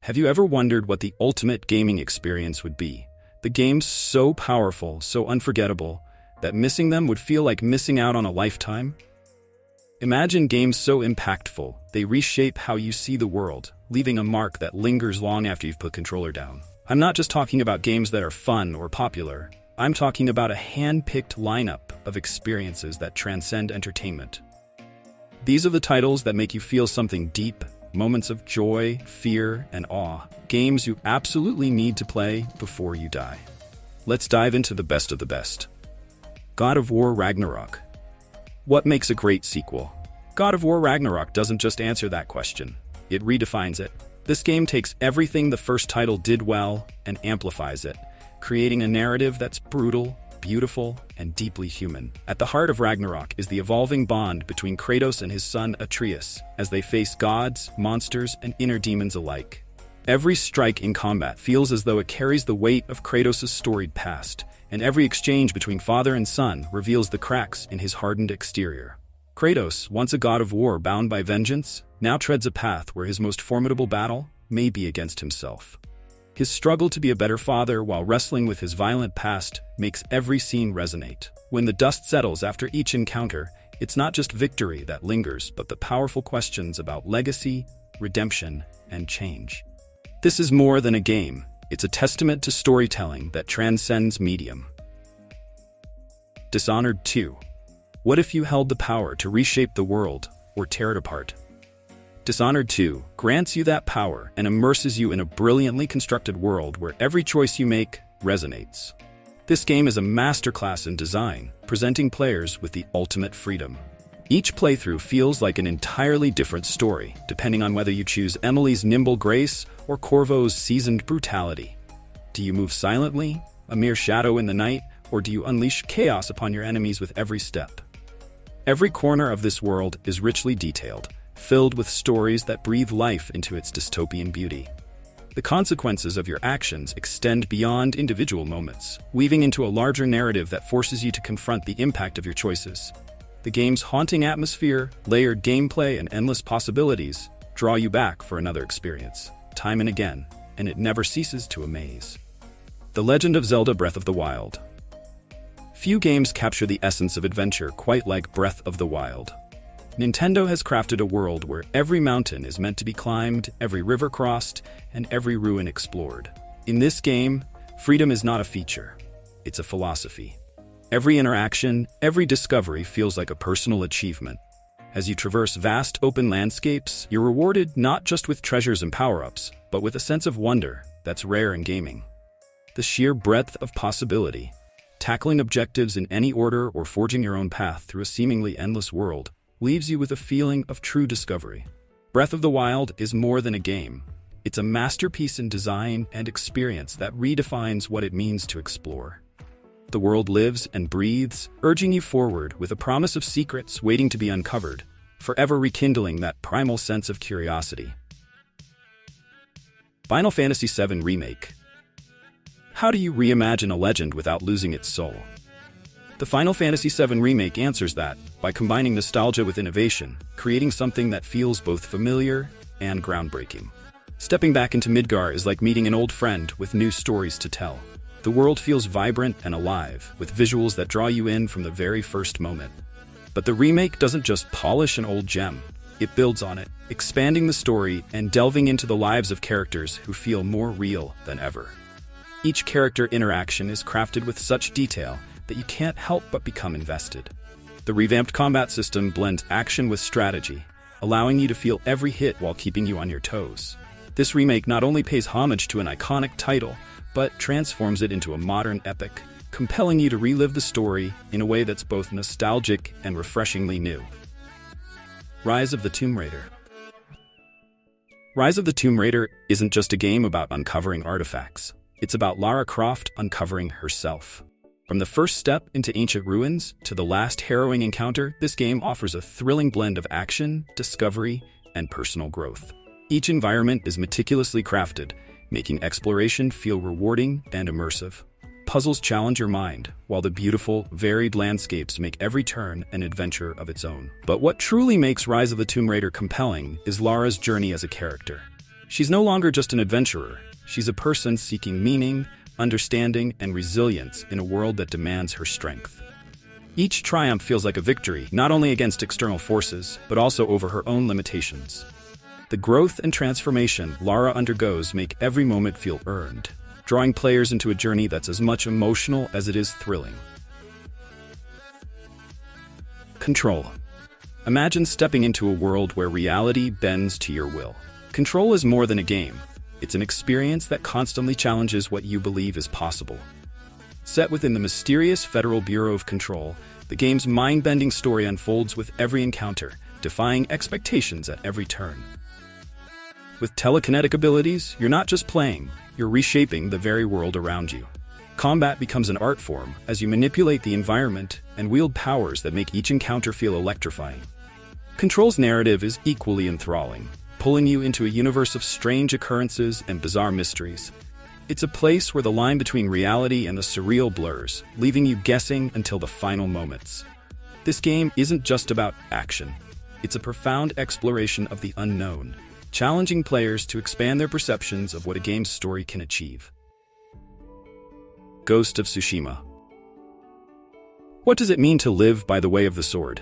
Have you ever wondered what the ultimate gaming experience would be? The games so powerful, so unforgettable, that missing them would feel like missing out on a lifetime? Imagine games so impactful, they reshape how you see the world, leaving a mark that lingers long after you've put controller down. I'm not just talking about games that are fun or popular. I'm talking about a hand-picked lineup of experiences that transcend entertainment. These are the titles that make you feel something deep, moments of joy, fear, and awe. Games you absolutely need to play before you die. Let's dive into the best of the best. God of War Ragnarok. What makes a great sequel? God of War Ragnarok doesn't just answer that question. It redefines it. This game takes everything the first title did well and amplifies it, creating a narrative that's brutal, beautiful, and deeply human. At the heart of Ragnarok is the evolving bond between Kratos and his son Atreus, as they face gods, monsters, and inner demons alike. Every strike in combat feels as though it carries the weight of Kratos' storied past, and every exchange between father and son reveals the cracks in his hardened exterior. Kratos, once a god of war bound by vengeance, now treads a path where his most formidable battle may be against himself. His struggle to be a better father while wrestling with his violent past makes every scene resonate. When the dust settles after each encounter, it's not just victory that lingers, but the powerful questions about legacy, redemption, and change. This is more than a game. It's a testament to storytelling that transcends medium. Dishonored 2. What if you held the power to reshape the world or tear it apart? Dishonored 2 grants you that power and immerses you in a brilliantly constructed world where every choice you make resonates. This game is a masterclass in design, presenting players with the ultimate freedom. Each playthrough feels like an entirely different story, depending on whether you choose Emily's nimble grace or Corvo's seasoned brutality. Do you move silently, a mere shadow in the night, or do you unleash chaos upon your enemies with every step? Every corner of this world is richly detailed, filled with stories that breathe life into its dystopian beauty. The consequences of your actions extend beyond individual moments, weaving into a larger narrative that forces you to confront the impact of your choices. The game's haunting atmosphere, layered gameplay, and endless possibilities draw you back for another experience, time and again, and it never ceases to amaze. The Legend of Zelda: Breath of the Wild. Few games capture the essence of adventure quite like Breath of the Wild. Nintendo has crafted a world where every mountain is meant to be climbed, every river crossed, and every ruin explored. In this game, freedom is not a feature, it's a philosophy. Every interaction, every discovery feels like a personal achievement. As you traverse vast open landscapes, you're rewarded not just with treasures and power-ups, but with a sense of wonder that's rare in gaming. The sheer breadth of possibility, tackling objectives in any order or forging your own path through a seemingly endless world, leaves you with a feeling of true discovery. Breath of the Wild is more than a game. It's a masterpiece in design and experience that redefines what it means to explore. The world lives and breathes, urging you forward with a promise of secrets waiting to be uncovered, forever rekindling that primal sense of curiosity. Final Fantasy VII Remake. How do you reimagine a legend without losing its soul? The Final Fantasy VII Remake answers that by combining nostalgia with innovation, creating something that feels both familiar and groundbreaking. Stepping back into Midgar is like meeting an old friend with new stories to tell. The world feels vibrant and alive, with visuals that draw you in from the very first moment. But the remake doesn't just polish an old gem, it builds on it, expanding the story and delving into the lives of characters who feel more real than ever. Each character interaction is crafted with such detail that you can't help but become invested. The revamped combat system blends action with strategy, allowing you to feel every hit while keeping you on your toes. This remake not only pays homage to an iconic title, but transforms it into a modern epic, compelling you to relive the story in a way that's both nostalgic and refreshingly new. Rise of the Tomb Raider. Rise of the Tomb Raider isn't just a game about uncovering artifacts. It's about Lara Croft uncovering herself. From the first step into ancient ruins to the last harrowing encounter, this game offers a thrilling blend of action, discovery, and personal growth. Each environment is meticulously crafted, making exploration feel rewarding and immersive. Puzzles challenge your mind, while the beautiful, varied landscapes make every turn an adventure of its own. But what truly makes Rise of the Tomb Raider compelling is Lara's journey as a character. She's no longer just an adventurer. She's a person seeking meaning, understanding, and resilience in a world that demands her strength. Each triumph feels like a victory, not only against external forces, but also over her own limitations. The growth and transformation Lara undergoes make every moment feel earned, drawing players into a journey that's as much emotional as it is thrilling. Control. Imagine stepping into a world where reality bends to your will. Control is more than a game. It's an experience that constantly challenges what you believe is possible. Set within the mysterious Federal Bureau of Control, the game's mind-bending story unfolds with every encounter, defying expectations at every turn. With telekinetic abilities, you're not just playing, you're reshaping the very world around you. Combat becomes an art form as you manipulate the environment and wield powers that make each encounter feel electrifying. Control's narrative is equally enthralling, pulling you into a universe of strange occurrences and bizarre mysteries. It's a place where the line between reality and the surreal blurs, leaving you guessing until the final moments. This game isn't just about action. It's a profound exploration of the unknown, challenging players to expand their perceptions of what a game's story can achieve. Ghost of Tsushima. What does it mean to live by the way of the sword?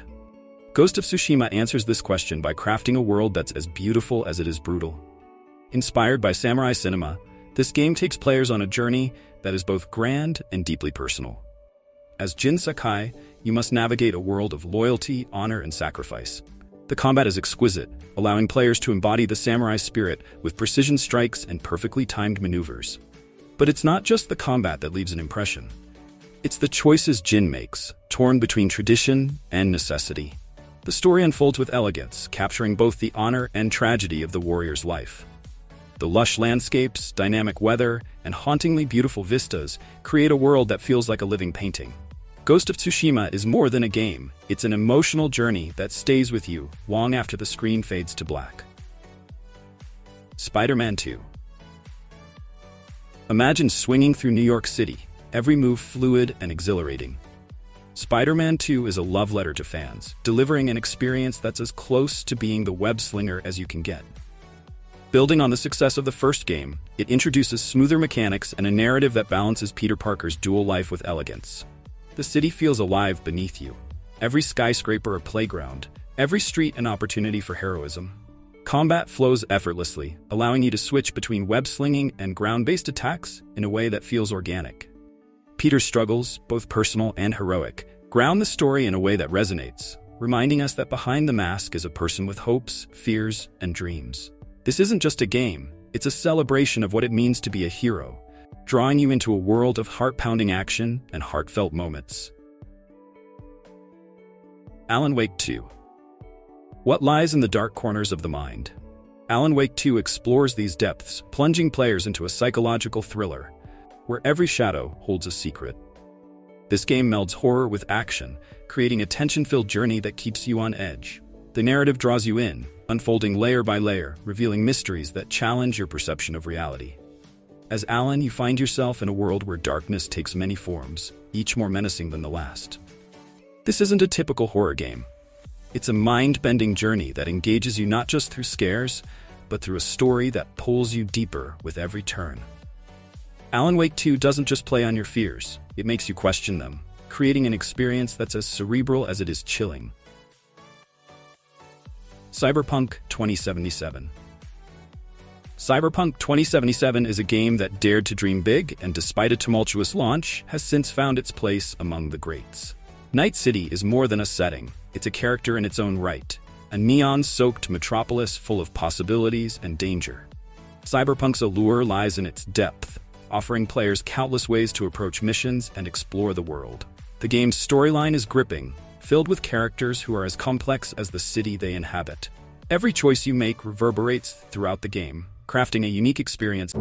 Ghost of Tsushima answers this question by crafting a world that's as beautiful as it is brutal. Inspired by samurai cinema, this game takes players on a journey that is both grand and deeply personal. As Jin Sakai, you must navigate a world of loyalty, honor, and sacrifice. The combat is exquisite, allowing players to embody the samurai spirit with precision strikes and perfectly timed maneuvers. But it's not just the combat that leaves an impression. It's the choices Jin makes, torn between tradition and necessity. The story unfolds with elegance, capturing both the honor and tragedy of the warrior's life. The lush landscapes, dynamic weather, and hauntingly beautiful vistas create a world that feels like a living painting. Ghost of Tsushima is more than a game. It's an emotional journey that stays with you long after the screen fades to black. Spider-Man 2. Imagine swinging through New York City, every move fluid and exhilarating. Spider-Man 2 is a love letter to fans, delivering an experience that's as close to being the Web-Slinger as you can get. Building on the success of the first game, it introduces smoother mechanics and a narrative that balances Peter Parker's dual life with elegance. The city feels alive beneath you. Every skyscraper a playground, every street an opportunity for heroism. Combat flows effortlessly, allowing you to switch between web-slinging and ground-based attacks in a way that feels organic. Peter's struggles, both personal and heroic, ground the story in a way that resonates, reminding us that behind the mask is a person with hopes, fears, and dreams. This isn't just a game, it's a celebration of what it means to be a hero, drawing you into a world of heart-pounding action and heartfelt moments. Alan Wake 2. What lies in the dark corners of the mind? Alan Wake 2 explores these depths, plunging players into a psychological thriller, where every shadow holds a secret. This game melds horror with action, creating a tension-filled journey that keeps you on edge. The narrative draws you in, unfolding layer by layer, revealing mysteries that challenge your perception of reality. As Alan, you find yourself in a world where darkness takes many forms, each more menacing than the last. This isn't a typical horror game. It's a mind-bending journey that engages you not just through scares, but through a story that pulls you deeper with every turn. Alan Wake 2 doesn't just play on your fears, it makes you question them, creating an experience that's as cerebral as it is chilling. Cyberpunk 2077. Cyberpunk 2077 is a game that dared to dream big and, despite a tumultuous launch, has since found its place among the greats. Night City is more than a setting, it's a character in its own right, a neon-soaked metropolis full of possibilities and danger. Cyberpunk's allure lies in its depth, offering players countless ways to approach missions and explore the world. The game's storyline is gripping, filled with characters who are as complex as the city they inhabit. Every choice you make reverberates throughout the game, crafting a unique experience.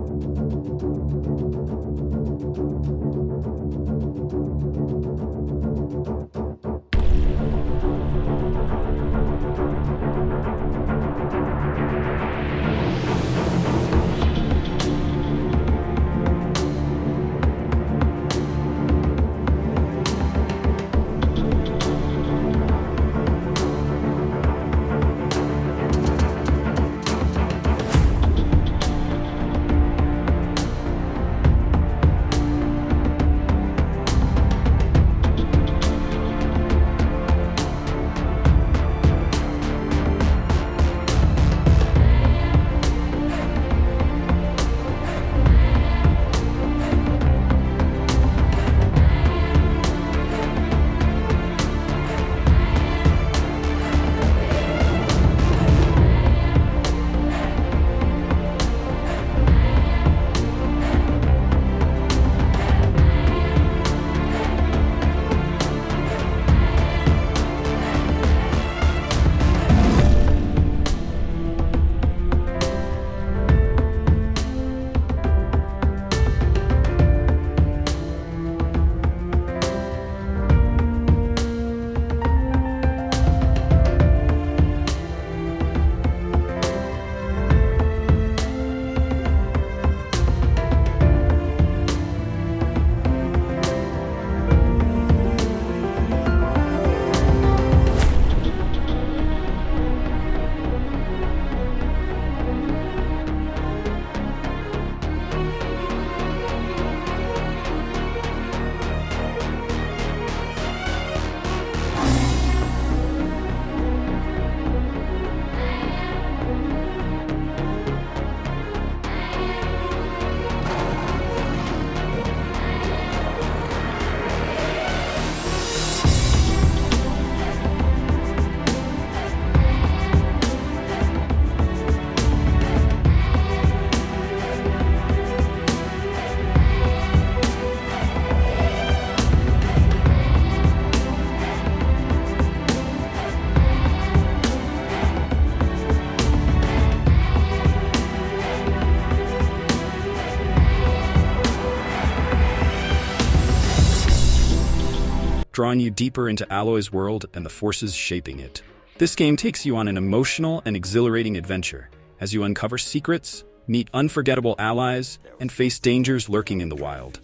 drawing you deeper into Aloy's world and the forces shaping it. This game takes you on an emotional and exhilarating adventure as you uncover secrets, meet unforgettable allies, and face dangers lurking in the wild.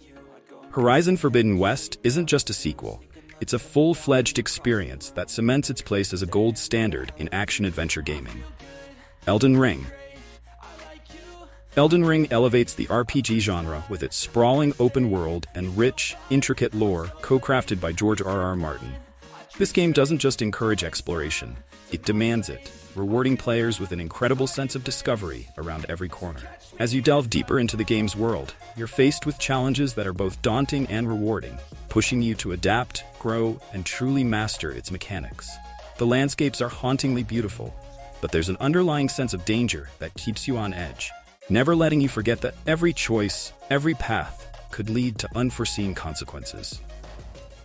Horizon Forbidden West isn't just a sequel. It's a full-fledged experience that cements its place as a gold standard in action-adventure gaming. Elden Ring. Elden Ring elevates the RPG genre with its sprawling open world and rich, intricate lore co-crafted by George R.R. Martin. This game doesn't just encourage exploration, it demands it, rewarding players with an incredible sense of discovery around every corner. As you delve deeper into the game's world, you're faced with challenges that are both daunting and rewarding, pushing you to adapt, grow, and truly master its mechanics. The landscapes are hauntingly beautiful, but there's an underlying sense of danger that keeps you on edge, never letting you forget that every choice, every path, could lead to unforeseen consequences.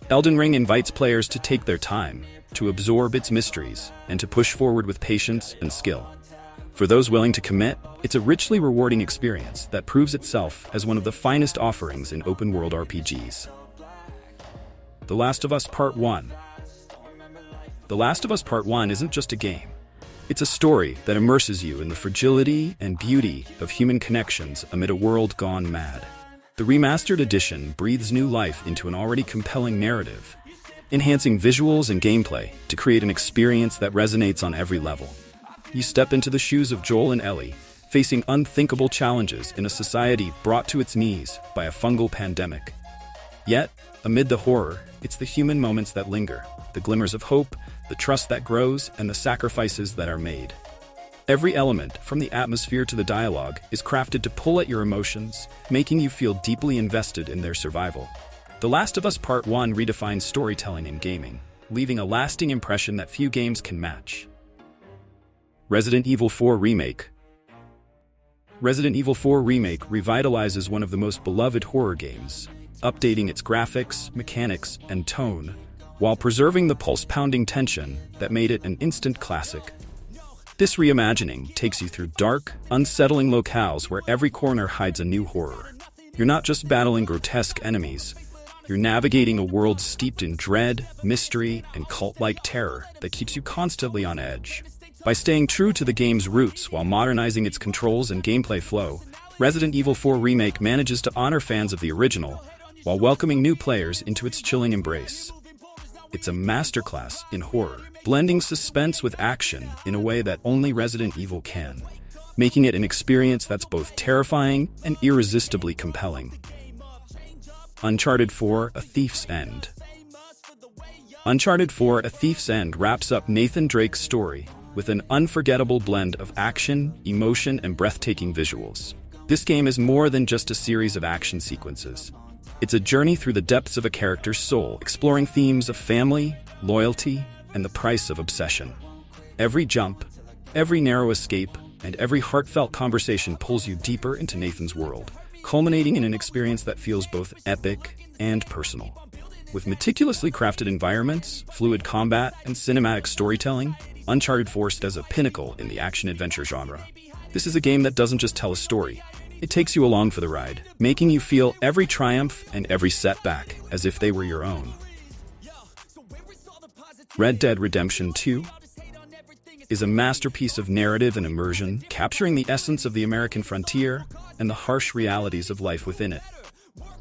Elden Ring invites players to take their time, to absorb its mysteries, and to push forward with patience and skill. For those willing to commit, it's a richly rewarding experience that proves itself as one of the finest offerings in open-world RPGs. The Last of Us Part 1. The Last of Us Part 1 isn't just a game. It's a story that immerses you in the fragility and beauty of human connections amid a world gone mad. The remastered edition breathes new life into an already compelling narrative, enhancing visuals and gameplay to create an experience that resonates on every level. You step into the shoes of Joel and Ellie, facing unthinkable challenges in a society brought to its knees by a fungal pandemic. Yet, amid the horror, it's the human moments that linger, the glimmers of hope, the trust that grows, and the sacrifices that are made. Every element, from the atmosphere to the dialogue, is crafted to pull at your emotions, making you feel deeply invested in their survival. The Last of Us Part 1 redefines storytelling in gaming, leaving a lasting impression that few games can match. Resident Evil 4 Remake. Resident Evil 4 Remake revitalizes one of the most beloved horror games, updating its graphics, mechanics, and tone, while preserving the pulse-pounding tension that made it an instant classic. This reimagining takes you through dark, unsettling locales where every corner hides a new horror. You're not just battling grotesque enemies, you're navigating a world steeped in dread, mystery, and cult-like terror that keeps you constantly on edge. By staying true to the game's roots while modernizing its controls and gameplay flow, Resident Evil 4 Remake manages to honor fans of the original while welcoming new players into its chilling embrace. It's a masterclass in horror, blending suspense with action in a way that only Resident Evil can, making it an experience that's both terrifying and irresistibly compelling. Uncharted 4: A Thief's End. Uncharted 4: A Thief's End wraps up Nathan Drake's story with an unforgettable blend of action, emotion, and breathtaking visuals. This game is more than just a series of action sequences. It's a journey through the depths of a character's soul, exploring themes of family, loyalty, and the price of obsession. Every jump, every narrow escape, and every heartfelt conversation pulls you deeper into Nathan's world, culminating in an experience that feels both epic and personal. With meticulously crafted environments, fluid combat, and cinematic storytelling, Uncharted 4 stands a pinnacle in the action-adventure genre. This is a game that doesn't just tell a story. It takes you along for the ride, making you feel every triumph and every setback as if they were your own. Red Dead Redemption 2 is a masterpiece of narrative and immersion, capturing the essence of the American frontier and the harsh realities of life within it.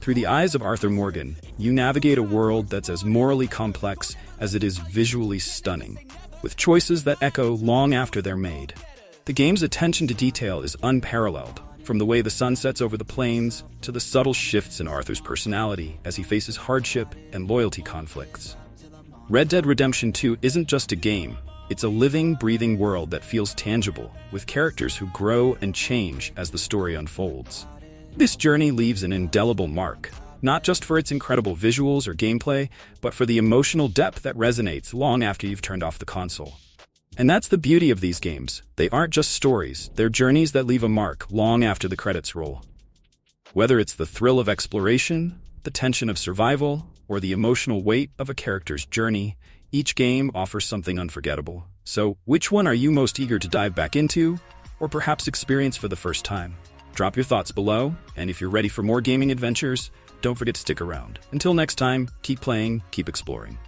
Through the eyes of Arthur Morgan, you navigate a world that's as morally complex as it is visually stunning, with choices that echo long after they're made. The game's attention to detail is unparalleled, from the way the sun sets over the plains to the subtle shifts in Arthur's personality as he faces hardship and loyalty conflicts. Red Dead Redemption 2 isn't just a game, it's a living, breathing world that feels tangible, with characters who grow and change as the story unfolds. This journey leaves an indelible mark, not just for its incredible visuals or gameplay, but for the emotional depth that resonates long after you've turned off the console. And that's the beauty of these games. They aren't just stories, they're journeys that leave a mark long after the credits roll. Whether it's the thrill of exploration, the tension of survival, or the emotional weight of a character's journey, each game offers something unforgettable. So, which one are you most eager to dive back into, or perhaps experience for the first time? Drop your thoughts below, and if you're ready for more gaming adventures, don't forget to stick around. Until next time, keep playing, keep exploring.